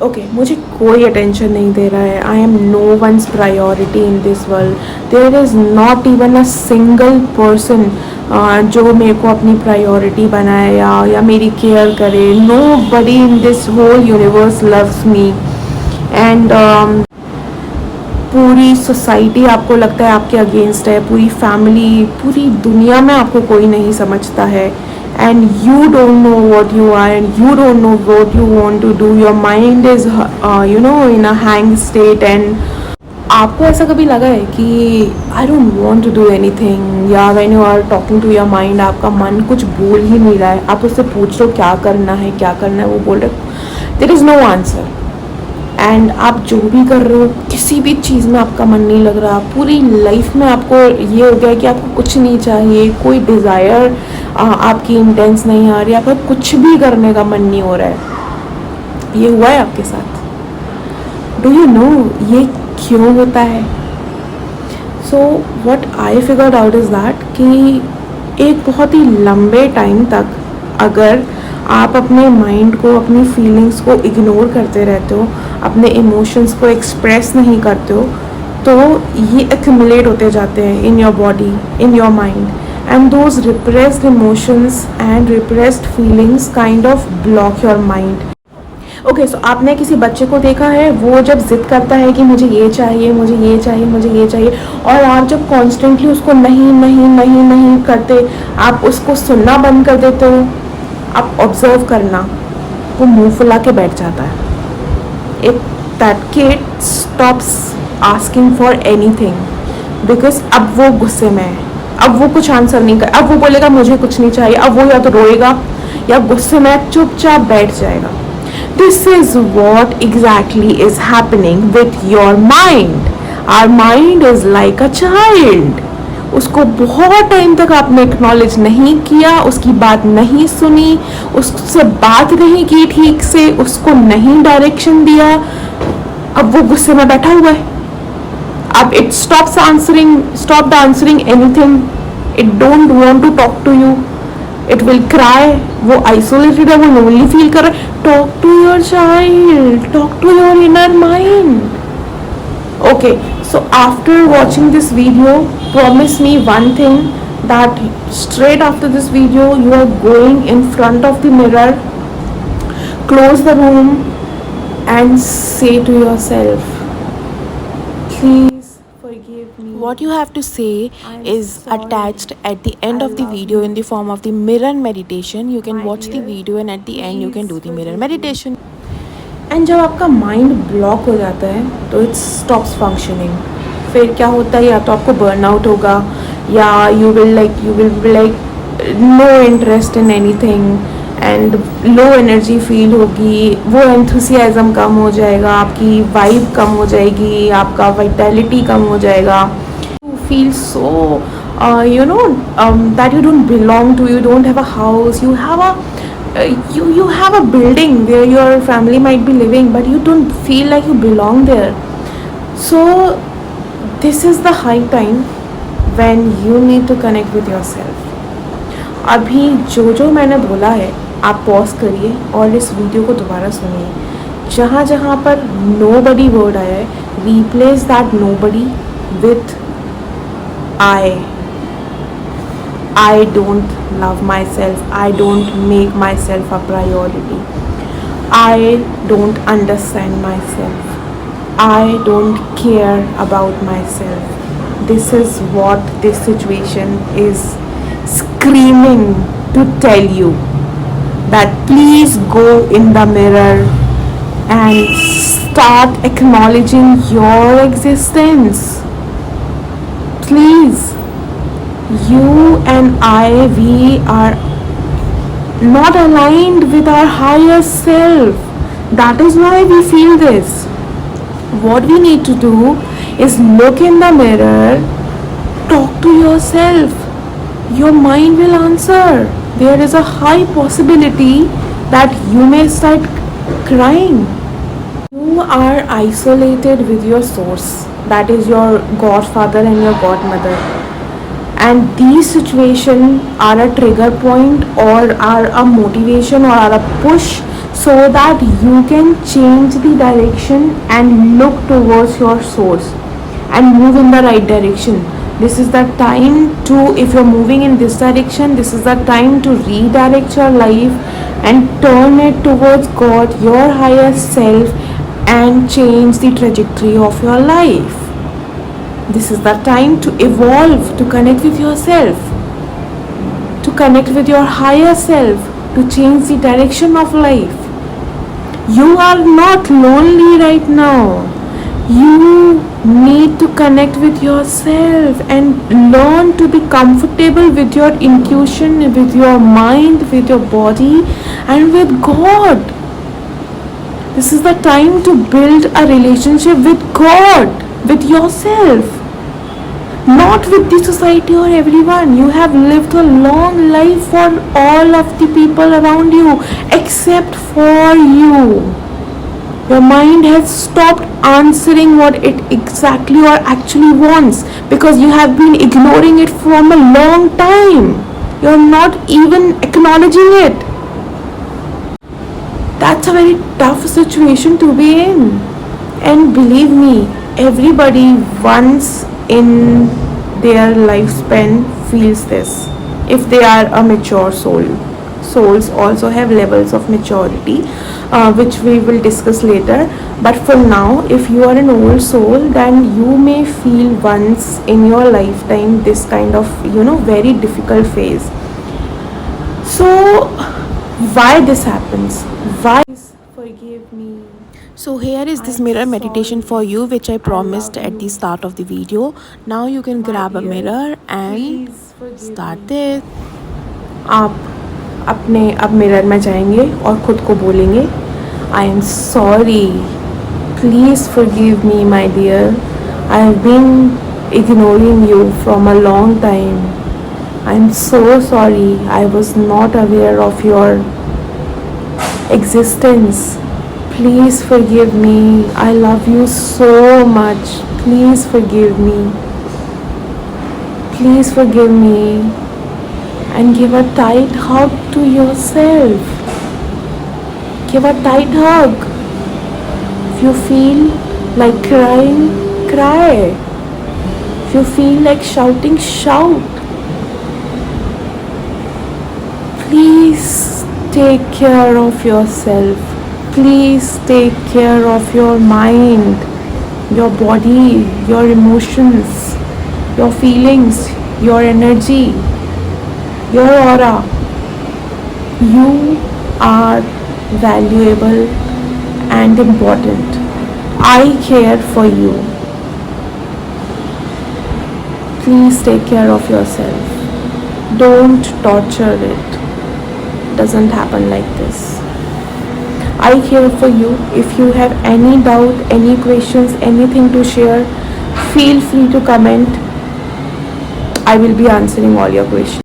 Okay मुझे कोई attention नहीं दे रहा है. I am no one's priority in this world. There is not even a single person जो मेरे को अपनी प्रायोरिटी बनाए या मेरी केयर करे. Nobody in this whole universe loves me. And पूरी सोसाइटी आपको लगता है आपके अगेंस्ट है, पूरी फैमिली, पूरी दुनिया में आपको कोई नहीं समझता है. And you don't know what you are, and you don't know what you want to do. Your mind is in a hang state. And आपको ऐसा कभी लगा है कि I don't want to do anything, या when you are talking to your mind आपका मन कुछ बोल ही नहीं रहा है, आप उससे पूछ लो क्या करना है क्या करना है, वो बोल रहे there is no answer. And आप जो भी कर रहे हो, किसी भी चीज़ में आपका मन नहीं लग रहा. पूरी लाइफ में आपको ये हो गया कि आपको कुछ नहीं चाहिए, कोई डिज़ायर आपकी इंटेंस नहीं आ रही, आपका कुछ भी करने का मन नहीं हो रहा है. ये हुआ है आपके साथ? डू यू नो ये क्यों होता है? So what I figured out is that कि एक बहुत ही लंबे टाइम तक अगर आप अपने माइंड को, अपनी फीलिंग्स को इग्नोर करते रहते हो, अपने इमोशंस को एक्सप्रेस नहीं करते हो, तो ये एक्यूमुलेट होते जाते हैं in your body, in your mind. And those repressed emotions and repressed feelings kind of block your mind. Okay, so आपने किसी बच्चे को देखा है, वो जब जिद करता है कि मुझे ये चाहिए, मुझे ये चाहिए, मुझे ये चाहिए, और आप जब कॉन्स्टेंटली उसको नहीं नहीं नहीं नहीं करते, आप उसको सुनना बंद कर देते हो, आप ऑब्जर्व करना, वो मुंह फुला के बैठ जाता है. It that kid stops asking for anything because अब वो गुस्से में है, अब वो कुछ आंसर नहीं कर, अब वो बोलेगा मुझे कुछ नहीं चाहिए, अब वो या तो रोएगा या गुस्से में चुपचाप बैठ जाएगा. This is what exactly is happening with your mind. Our mind is like a child. उसको बहुत टाइम तक आपने एक्नॉलेज नहीं किया, उसकी बात नहीं सुनी, उससे बात नहीं की ठीक से, उसको नहीं डायरेक्शन दिया, अब वो गुस्से में बैठा हुआ है. अब it stopped answering anything. It don't want to talk to you. It will cry. वो आइसोलेटेड है, वो लोनली फील कर रहा है. Talk to your child, talk to your inner mind. Okay, so after watching this video, promise me one thing, that straight after this video you are going in front of the mirror, close the room and say to yourself, please forgive me. What you have to say is attached at the end of the video in the form of the mirror meditation. You can watch the video and at the end you can do the mirror meditation. And जब आपका mind block हो जाता है तो it stops functioning. फिर क्या होता है, या तो आपको बर्नआउट होगा, या you will like no interest in anything and low energy feel होगी. वो एंथुसियाज्म कम हो जाएगा, आपकी वाइब कम हो जाएगी, आपका वाइटैलिटी कम हो जाएगा. You feel so that you don't belong to, you don't have a house, you have a you have a building where your family might be living, but you don't feel like you belong there. So this is the high time when you need to connect with yourself. अभी जो मैंने बोला है आप pause करिए और इस video को दोबारा सुनिए. जहाँ जहाँ पर nobody वर्ड आया है, replace that nobody with I don't love myself. I don't make myself a priority. I don't understand myself. I don't care about myself. This is what this situation is screaming to tell you, that please go in the mirror and start acknowledging your existence. Please. You and I, we are not aligned with our higher self. That is why we feel this. What we need to do is look in the mirror, talk to yourself. Your mind will answer. There is a high possibility that you may start crying. You are isolated with your source. That is your godfather and your godmother. And these situations are a trigger point or are a motivation or are a push so that you can change the direction and look towards your source and move in the right direction. This is the time to, if you're moving in this direction, this is the time to redirect your life and turn it towards God, your higher self, and change the trajectory of your life. This is the time to evolve, to connect with yourself, to connect with your higher self, to change the direction of life. You are not lonely right now. You need to connect with yourself and learn to be comfortable with your intuition, with your mind, with your body, and with God. This is the time to build a relationship with God, with yourself, not with the society or everyone. You have lived a long life for all of the people around you except for you. Your mind has stopped answering what it exactly or actually wants because you have been ignoring it from a long time. You're not even acknowledging it. That's a very tough situation to be in. And believe me, everybody once in their lifespan feels this. If they are a mature soul. Souls also have levels of maturity, which we will discuss later. But for now, if you are an old soul, then you may feel once in your lifetime this kind of, very difficult phase. So, why this happens? Why? Forgive me. So here is this mirror meditation for you, which I promised at the start of the video. Now you can grab a mirror and start this. आप अपने अब mirror में जाएंगे और खुद को बोलेंगे, I am sorry, please forgive me my dear, I have been ignoring you from a long time. I'm so sorry, I was not aware of your existence. Please forgive me, I love you so much. Please forgive me. Please forgive me. And give a tight hug to yourself. Give a tight hug. If you feel like crying, cry. If you feel like shouting, shout. Please take care of yourself. Please take care of your mind, your body, your emotions, your feelings, your energy, your aura. You are valuable and important. I care for you. Please take care of yourself. Don't torture it. Doesn't happen like this. I care for you. If you have any doubt, any questions, anything to share, feel free to comment. I will be answering all your questions.